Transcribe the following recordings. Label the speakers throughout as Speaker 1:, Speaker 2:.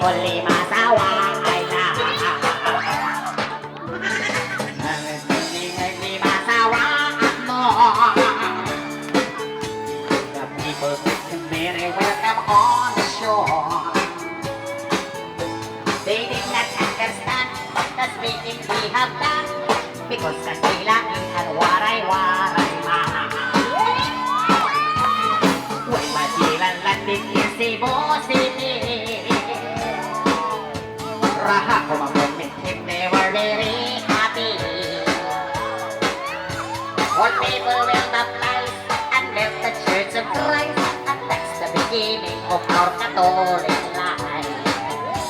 Speaker 1: only masawa ay la. Only masawa mo. The people very welcome on the shore. They did not understand what the speaking we have done because kasilangan at waray-waray ma. When Magellan landed in Cebu City, Raha kumamit him, they were very happy. All people will baptize and build the Church of Christ, and that's the beginning of our Catholic life.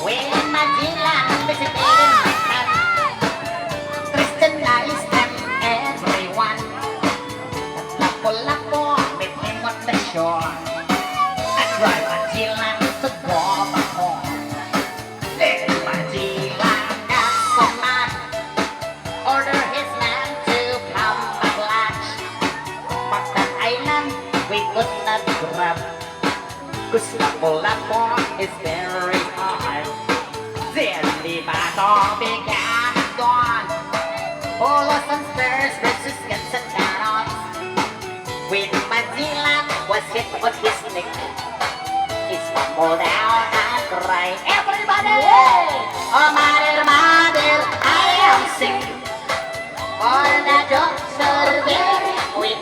Speaker 1: When Magellan visited Mactan, Christianized them everyone. Lapu-Lapu met him on the shore and drive Magellan to go back home. Then Magellan got so mad, order his men to come back lunch. But that island we could not grab, 'cause Lapu-Lapu is very hard. Then the battle began at dawn. Polos and spurs versus guns and cannons. When Magellan was hit on his neck, he stumbled down and cried, "Everybody! Oh, mother, mother, I am sick. All the dogs are very quick.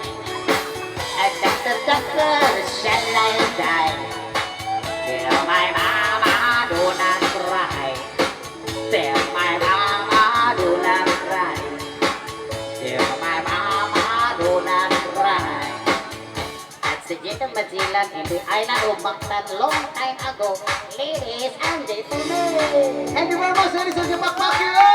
Speaker 1: And doctor, shall I die? Tell my mama, do not cry. Tell my mama, do not cry. Tell my mama, do not cry." Suggested Magellan in the island of Mactan long time ago. Ladies and gentlemen,